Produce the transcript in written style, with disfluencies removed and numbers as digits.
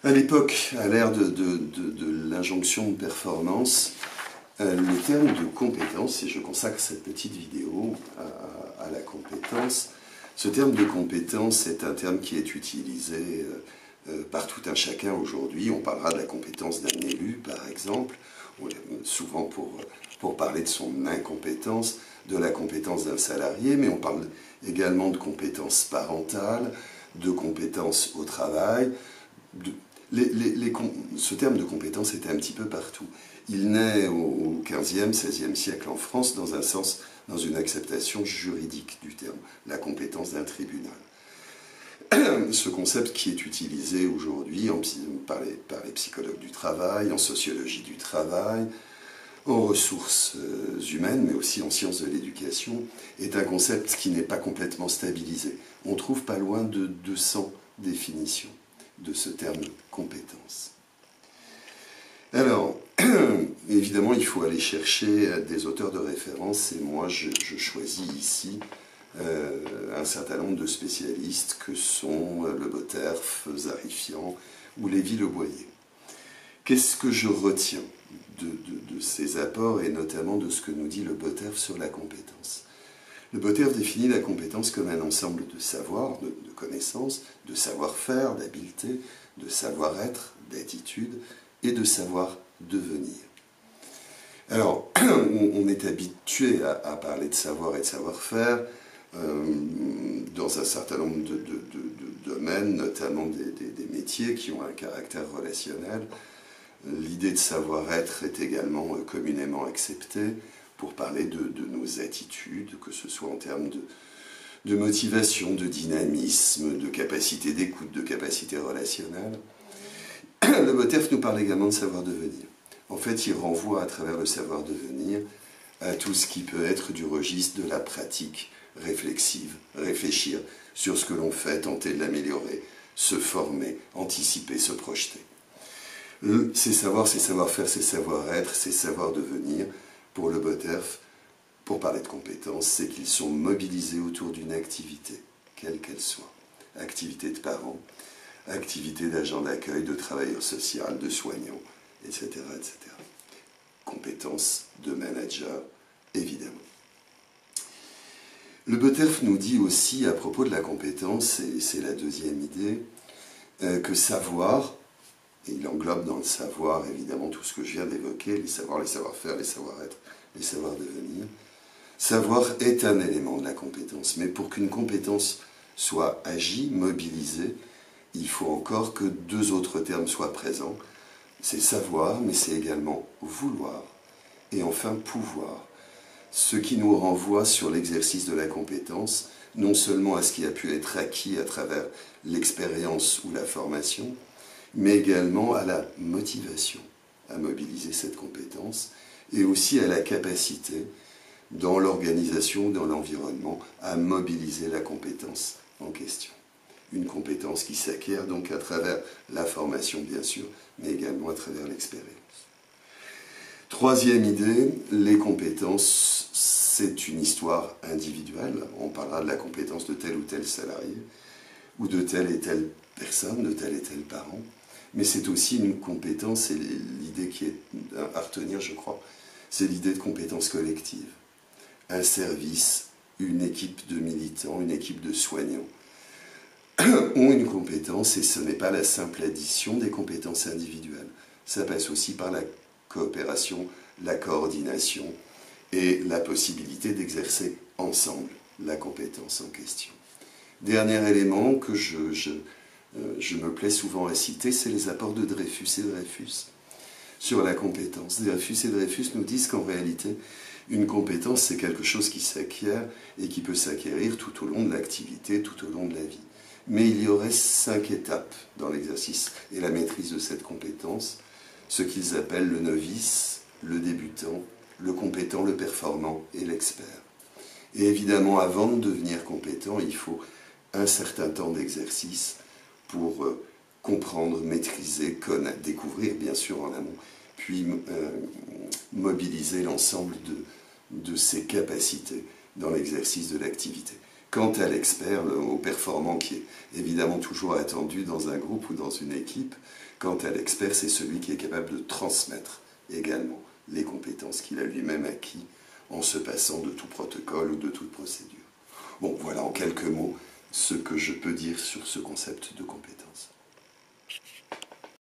À l'époque, à l'ère de l'injonction de performance, le terme de compétence, et je consacre cette petite vidéo à la compétence, ce terme de compétence est un terme qui est utilisé par tout un chacun aujourd'hui. On parlera de la compétence d'un élu, par exemple, souvent pour parler de son incompétence, de la compétence d'un salarié, mais on parle également de compétences parentales, de compétences au travail. Ce terme de compétence est un petit peu partout. Il naît au XVe, XVIe siècle en France dans un sens, dans une acceptation juridique du terme, la compétence d'un tribunal. Ce concept qui est utilisé aujourd'hui par les psychologues du travail, en sociologie du travail, en ressources humaines, mais aussi en sciences de l'éducation, est un concept qui n'est pas complètement stabilisé. On trouve pas loin de 200 définitions de ce terme compétence. Alors, évidemment, il faut aller chercher des auteurs de référence, et moi, je choisis ici un certain nombre de spécialistes que sont Le Boterf, Zarifian ou Lévy-Le Boyer. Qu'est-ce que je retiens de ces apports, et notamment de ce que nous dit Le Boterf sur la compétence? Le Boterf définit la compétence comme un ensemble de savoirs, de connaissances, de savoir-faire, d'habileté, de savoir-être, d'attitude et de savoir-devenir. Alors, on est habitué à parler de savoir et de savoir-faire dans un certain nombre de domaines, notamment des métiers qui ont un caractère relationnel. L'idée de savoir-être est également communément acceptée pour parler de nos attitudes, que ce soit en termes de motivation, de dynamisme, de capacité d'écoute, de capacité relationnelle. Le Boterf nous parle également de savoir-devenir. En fait, il renvoie à travers le savoir-devenir à tout ce qui peut être du registre de la pratique réflexive, réfléchir sur ce que l'on fait, tenter de l'améliorer, se former, anticiper, se projeter. Ces savoirs, ces savoir-faire, ces savoir-être, ces savoir-devenir, pour le Boterf, pour parler de compétences, c'est qu'ils sont mobilisés autour d'une activité, quelle qu'elle soit. Activité de parents, activité d'agent d'accueil, de travailleur social, de soignant, etc., etc. Compétences de manager, évidemment. Le Boterf nous dit aussi à propos de la compétence, et c'est la deuxième idée, que savoir, et il englobe dans le savoir évidemment tout ce que je viens d'évoquer, les savoirs, les savoir-faire, les savoir-être, les savoir-devenir. Savoir est un élément de la compétence, mais pour qu'une compétence soit agie, mobilisée, il faut encore que deux autres termes soient présents. C'est savoir, mais c'est également vouloir, et enfin pouvoir. Ce qui nous renvoie sur l'exercice de la compétence, non seulement à ce qui a pu être acquis à travers l'expérience ou la formation, mais également à la motivation à mobiliser cette compétence, et aussi à la capacité, dans l'organisation, dans l'environnement, à mobiliser la compétence en question. Une compétence qui s'acquiert donc à travers la formation, bien sûr, mais également à travers l'expérience. Troisième idée, les compétences, c'est une histoire individuelle. On parlera de la compétence de tel ou tel salarié, ou de telle et telle personne, de tel et tel parent. Mais c'est aussi une compétence, et l'idée qui est à retenir, je crois, c'est l'idée de compétence collective. Un service, une équipe de militants, une équipe de soignants ont une compétence, et ce n'est pas la simple addition des compétences individuelles. Ça passe aussi par la coopération, la coordination et la possibilité d'exercer ensemble la compétence en question. Dernier élément que je me plais souvent à citer, c'est les apports de Dreyfus et Dreyfus sur la compétence. Dreyfus et Dreyfus nous disent qu'en réalité, une compétence, c'est quelque chose qui s'acquiert et qui peut s'acquérir tout au long de l'activité, tout au long de la vie. Mais il y aurait 5 étapes dans l'exercice et la maîtrise de cette compétence, ce qu'ils appellent le novice, le débutant, le compétent, le performant et l'expert. Et évidemment, avant de devenir compétent, il faut un certain temps d'exercice pour comprendre, maîtriser, connaître, découvrir bien sûr en amont, puis mobiliser l'ensemble de ses capacités dans l'exercice de l'activité. Quant à l'expert, au performant qui est évidemment toujours attendu dans un groupe ou dans une équipe, quant à l'expert, c'est celui qui est capable de transmettre également les compétences qu'il a lui-même acquis en se passant de tout protocole ou de toute procédure. Bon, voilà en quelques mots ce que je peux dire sur ce concept de compétence.